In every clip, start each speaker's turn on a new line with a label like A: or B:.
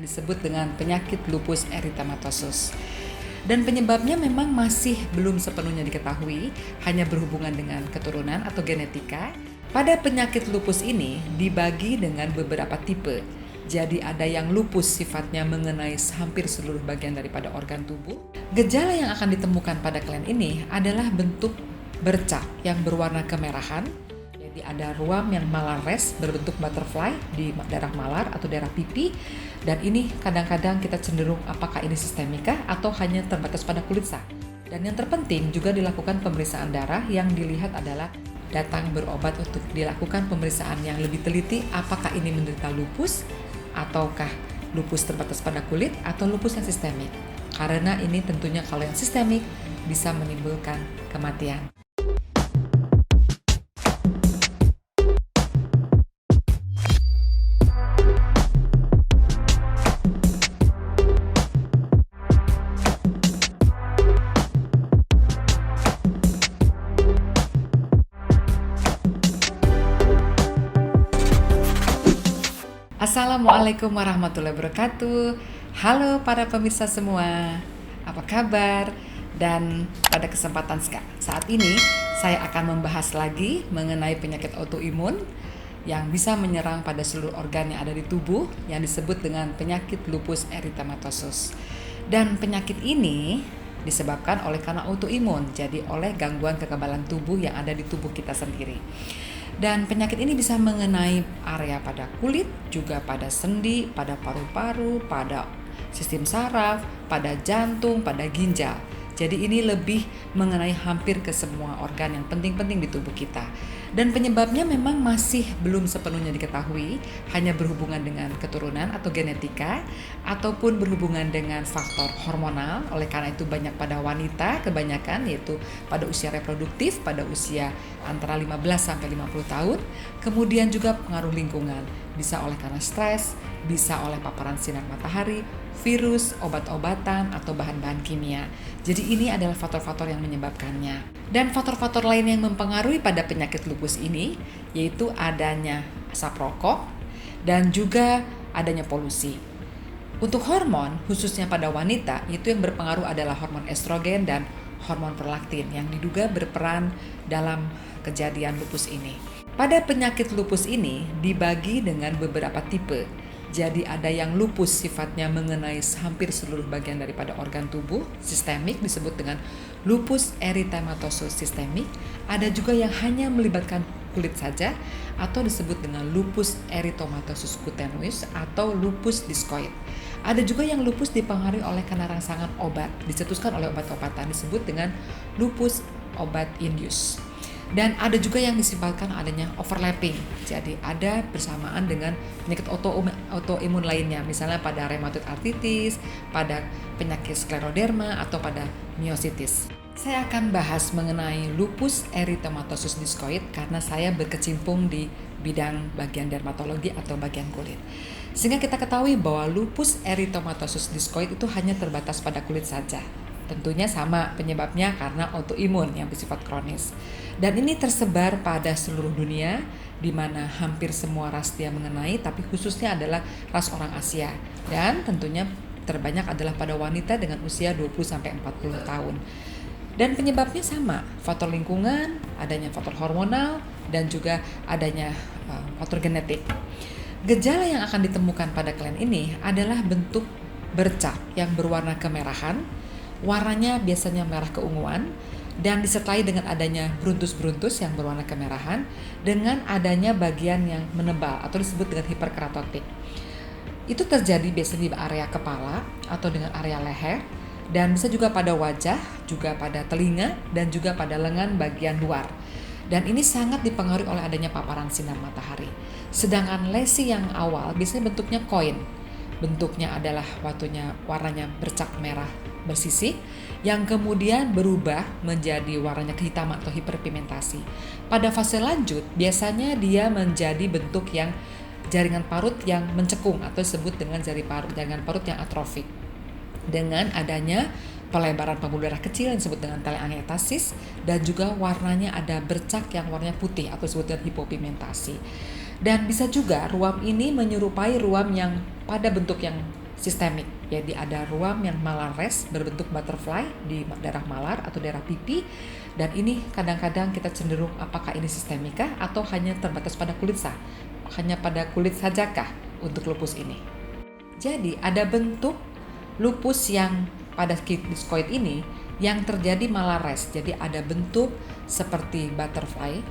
A: yang disebut dengan penyakit lupus erythematosus. Dan penyebabnya memang masih belum sepenuhnya diketahui, hanya berhubungan dengan keturunan atau genetika. Pada penyakit lupus ini dibagi dengan beberapa tipe. Jadi ada yang lupus sifatnya mengenai hampir seluruh bagian daripada organ tubuh. Gejala yang akan ditemukan pada klien ini adalah bentuk bercak yang berwarna kemerahan. Jadi ada ruam yang malares berbentuk butterfly di daerah malar atau daerah pipi, dan ini kadang-kadang kita cenderung apakah ini sistemikah atau hanya terbatas pada kulit sah. Dan yang terpenting juga dilakukan pemeriksaan darah yang dilihat adalah datang berobat untuk dilakukan pemeriksaan yang lebih teliti apakah ini menderita lupus ataukah lupus terbatas pada kulit atau lupus yang sistemik. Karena ini tentunya kalau yang sistemik bisa menimbulkan kematian. Assalamualaikum warahmatullahi wabarakatuh. Halo para pemirsa semua, apa kabar? Dan pada kesempatan saat ini saya akan membahas lagi mengenai penyakit autoimun yang bisa menyerang pada seluruh organ yang ada di tubuh yang disebut dengan penyakit lupus erythematosus. Dan penyakit ini disebabkan oleh karena autoimun, jadi oleh gangguan kekebalan tubuh yang ada di tubuh kita sendiri. Dan penyakit ini bisa mengenai area pada kulit, juga pada sendi, pada paru-paru, pada sistem saraf, pada jantung, pada ginjal. Jadi ini lebih mengenai hampir ke semua organ yang penting-penting di tubuh kita. Dan penyebabnya memang masih belum sepenuhnya diketahui, hanya berhubungan dengan keturunan atau genetika, ataupun berhubungan dengan faktor hormonal. Oleh karena itu banyak pada wanita kebanyakan, yaitu pada usia reproduktif, pada usia antara 15 sampai 50 tahun. Kemudian juga pengaruh lingkungan, bisa oleh karena stres, bisa oleh paparan sinar matahari, virus, obat-obatan, atau bahan-bahan kimia. Jadi ini adalah faktor-faktor yang menyebabkannya. Dan faktor-faktor lain yang mempengaruhi pada penyakit lupus ini yaitu adanya asap rokok dan juga adanya polusi. Untuk hormon, khususnya pada wanita, itu yang berpengaruh adalah hormon estrogen dan hormon prolaktin yang diduga berperan dalam kejadian lupus ini. Pada penyakit lupus ini dibagi dengan beberapa tipe. Jadi ada yang lupus sifatnya mengenai hampir seluruh bagian daripada organ tubuh, sistemik disebut dengan lupus erythematosus sistemik. Ada juga yang hanya melibatkan kulit saja atau disebut dengan lupus erythematosus cutaneous atau lupus discoid. Ada juga yang lupus dipengaruhi oleh karena rangsangan obat, dicetuskan oleh obat-obatan disebut dengan lupus obat induce. Dan ada juga yang disebabkan adanya overlapping, jadi ada bersamaan dengan penyakit autoimun lainnya, misalnya pada rheumatoid arthritis, pada penyakit skleroderma, atau pada myositis. Saya akan bahas mengenai lupus erythematosus discoid karena saya berkecimpung di bidang bagian dermatologi atau bagian kulit. Sehingga kita ketahui bahwa lupus erythematosus discoid itu hanya terbatas pada kulit saja. Tentunya sama penyebabnya karena autoimun yang bersifat kronis. Dan ini tersebar pada seluruh dunia, di mana hampir semua ras dia mengenai, tapi khususnya adalah ras orang Asia. Dan tentunya terbanyak adalah pada wanita dengan usia 20-40 tahun. Dan penyebabnya sama, faktor lingkungan, adanya faktor hormonal, dan juga adanya faktor genetik. Gejala yang akan ditemukan pada klien ini adalah bentuk bercak yang berwarna kemerahan, warnanya biasanya merah keunguan, dan disertai dengan adanya beruntus-beruntus yang berwarna kemerahan dengan adanya bagian yang menebal atau disebut dengan hiperkeratotik. Itu terjadi biasanya di area kepala atau dengan area leher, dan bisa juga pada wajah, juga pada telinga, dan juga pada lengan bagian luar. Dan ini sangat dipengaruhi oleh adanya paparan sinar matahari. Sedangkan lesi yang awal biasanya bentuknya koin. Bentuknya adalah warnanya bercak merah bersisik yang kemudian berubah menjadi warnanya kehitaman atau hiperpigmentasi. Pada fase lanjut biasanya dia menjadi bentuk yang jaringan parut yang mencekung atau disebut dengan jaringan parut yang atrofik. Dengan adanya pelebaran pembuluh darah kecil yang disebut dengan telangiectasis, dan juga warnanya ada bercak yang warnanya putih atau disebut dengan hipopigmentasi. Dan bisa juga ruam ini menyerupai ruam yang pada bentuk yang sistemik. Jadi ada ruam yang malares berbentuk butterfly di daerah malar atau daerah pipi. Dan ini kadang-kadang kita cenderung apakah ini sistemikah atau hanya terbatas pada kulit hanya pada kulit sajakah untuk lupus ini. Jadi ada bentuk lupus yang pada discoid ini yang terjadi malares. Jadi ada bentuk seperti butterfly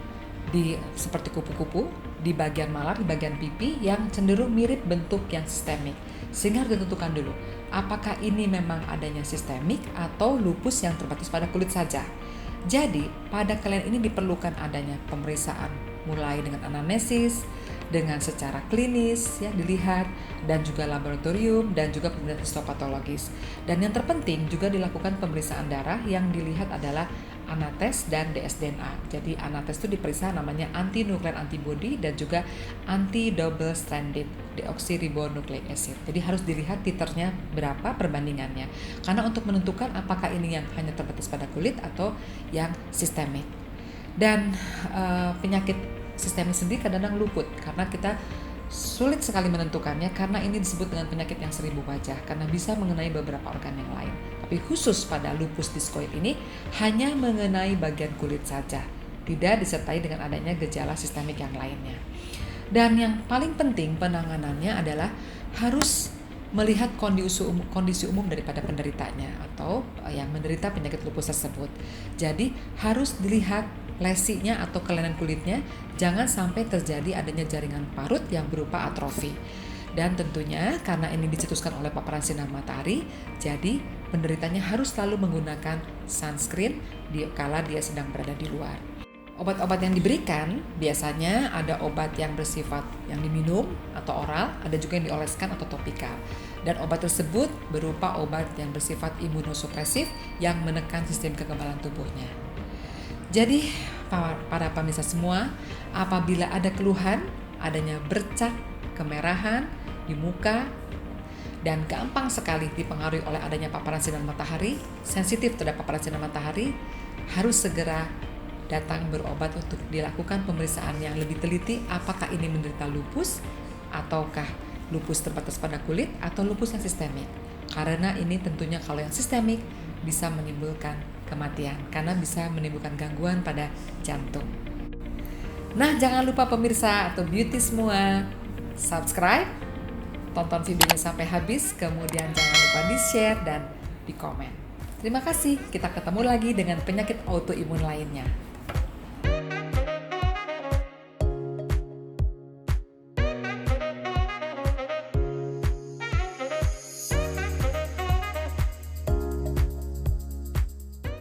A: seperti kupu-kupu di bagian malar, di bagian pipi yang cenderung mirip bentuk yang sistemik. Sehingga harus ditentukan dulu, apakah ini memang adanya sistemik atau lupus yang terbatas pada kulit saja. Jadi, pada kalian ini diperlukan adanya pemeriksaan mulai dengan anamnesis, dengan secara klinis ya dilihat, dan juga laboratorium dan juga pemeriksaan histopatologis. Dan yang terpenting juga dilakukan pemeriksaan darah yang dilihat adalah anates dan dsDNA. Jadi anates itu diperiksa namanya anti-nuclear antibody dan juga anti-double stranded deoxyribonucleic acid. Jadi harus dilihat titernya berapa perbandingannya. Karena untuk menentukan apakah ini yang hanya terbatas pada kulit atau yang sistemik. Dan penyakit sistemik sendiri kadang-kadang luput karena kita sulit sekali menentukannya karena ini disebut dengan penyakit yang 1000 wajah karena bisa mengenai beberapa organ yang lain. Tapi khusus pada lupus discoid ini hanya mengenai bagian kulit saja, tidak disertai dengan adanya gejala sistemik yang lainnya. Dan yang paling penting penanganannya adalah harus melihat kondisi umum daripada penderitanya atau yang menderita penyakit lupus tersebut. Jadi harus dilihat lesinya atau kelainan kulitnya, jangan sampai terjadi adanya jaringan parut yang berupa atrofi. Dan tentunya karena ini dicetuskan oleh paparan sinar matahari, jadi penderitanya harus selalu menggunakan sunscreen kala dia sedang berada di luar. Obat-obat yang diberikan biasanya ada obat yang bersifat yang diminum atau oral, ada juga yang dioleskan atau topikal. Dan obat tersebut berupa obat yang bersifat imunosupresif yang menekan sistem kekebalan tubuhnya. Jadi para pemirsa semua, apabila ada keluhan, adanya bercak, kemerahan di muka, dan gampang sekali dipengaruhi oleh adanya paparan sinar matahari, sensitif terhadap paparan sinar matahari, harus segera datang berobat untuk dilakukan pemeriksaan yang lebih teliti apakah ini menderita lupus ataukah lupus terbatas pada kulit atau lupus yang sistemik. Karena ini tentunya kalau yang sistemik bisa menimbulkan kematian karena bisa menimbulkan gangguan pada jantung. Nah, jangan lupa pemirsa atau beauty semua, subscribe, tonton videonya sampai habis, kemudian jangan lupa di-share dan di komen. Terima kasih, kita ketemu lagi dengan penyakit autoimun lainnya.